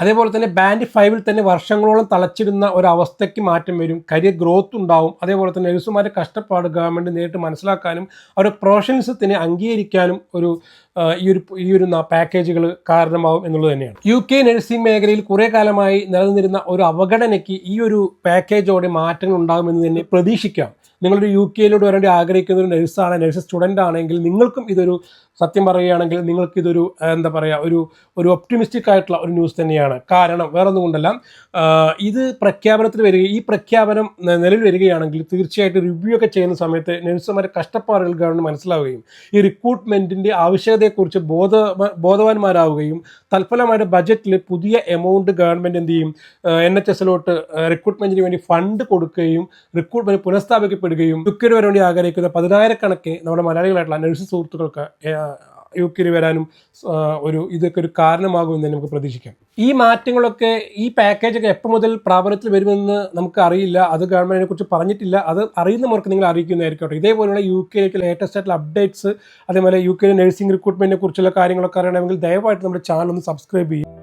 അതേപോലെ തന്നെ ബാൻഡ് 5 തന്നെ വർഷങ്ങളോളം തളച്ചിടുന്ന ഒരവസ്ഥയ്ക്ക് മാറ്റം വരും, കരിയർ ഗ്രോത്ത് ഉണ്ടാവും. അതേപോലെ തന്നെ നഴ്സുമാരുടെ കഷ്ടപ്പാട് ഗവൺമെൻറ് നേരിട്ട് മനസ്സിലാക്കാനും അവരുടെ പ്രൊഫഷണലിസത്തിനെ അംഗീകരിക്കാനും ഈ ഒരു പാക്കേജുകൾ കാരണമാവും എന്നുള്ളത് തന്നെയാണ്. UK നഴ്സിംഗ് മേഖലയിൽ കുറേ കാലമായി നിലനിന്നിരുന്ന ഒരു അവഗണനയ്ക്ക് ഈ ഒരു പാക്കേജോടെ മാറ്റങ്ങൾ ഉണ്ടാകുമെന്ന് തന്നെ പ്രതീക്ഷിക്കാം. നിങ്ങളൊരു UK വരേണ്ടി ആഗ്രഹിക്കുന്ന ഒരു നഴ്സാണ്, നഴ്സ് സ്റ്റുഡൻ്റ് ആണെങ്കിൽ നിങ്ങൾക്കും ഇതൊരു, സത്യം പറയുകയാണെങ്കിൽ നിങ്ങൾക്കിതൊരു എന്താ പറയുക, ഒരു ഒപ്റ്റിമിസ്റ്റിക് ആയിട്ടുള്ള ഒരു ന്യൂസ് തന്നെയാണ്. കാരണം വേറെ ഒന്നും കൊണ്ടല്ല, ഇത് പ്രഖ്യാപനത്തിൽ വരികയും ഈ പ്രഖ്യാപനം നിലവിൽ വരികയാണെങ്കിൽ തീർച്ചയായിട്ടും റിവ്യൂ ഒക്കെ ചെയ്യുന്ന സമയത്ത് നഴ്സുമാരുടെ കഷ്ടപ്പാടുകൾ ഗവൺമെൻറ് മനസ്സിലാവുകയും ഈ റിക്രൂട്ട്മെൻറ്റിൻ്റെ ആവശ്യകതയെക്കുറിച്ച് ബോധവാന്മാരാവുകയും തൽഫലമായിട്ട് ബജറ്റിൽ പുതിയ എമൗണ്ട് ഗവൺമെൻറ് എന്ത് ചെയ്യും, NHSലോട്ട് റിക്രൂട്ട്മെൻറ്റിന് വേണ്ടി ഫണ്ട് കൊടുക്കുകയും റിക്രൂട്ട്മെൻറ്റ് പുനഃസ്ഥാപിക്കപ്പെടുകയും UK വേണ്ടി ആഗ്രഹിക്കുന്ന 10,000-കണക്കിന് നമ്മുടെ മലയാളികളായിട്ടുള്ള നഴ്സ് സുഹൃത്തുക്കൾക്ക് UK വരാനും ഇതൊക്കെ ഒരു കാരണമാകുമെന്ന് തന്നെ നമുക്ക് പ്രതീക്ഷിക്കാം. ഈ മാറ്റങ്ങളൊക്കെ, ഈ പാക്കേജൊക്കെ എപ്പോൾ മുതൽ പ്രാബല്യത്തിൽ വരുമെന്ന് നമുക്ക് അറിയില്ല. അത് ഗവൺമെൻറ്റിനെ കുറിച്ച് പറഞ്ഞിട്ടില്ല. അത് അറിയുന്നവർക്ക് നിങ്ങൾ അറിയിക്കുന്നതായിരിക്കും. ഇതേപോലെയുള്ള UK ലേറ്റസ്റ്റ് ആയിട്ടുള്ള അപ്ഡേറ്റ്സ്, അതേപോലെ UK നഴ്സിംഗ് റിക്രൂട്ട്മെൻറ്റിനെ കുറിച്ചുള്ള കാര്യങ്ങളൊക്കെ അറിയണമെങ്കിൽ ദയവായിട്ട് നമ്മുടെ ചാനൽ ഒന്ന് സബ്സ്ക്രൈബ് ചെയ്യും.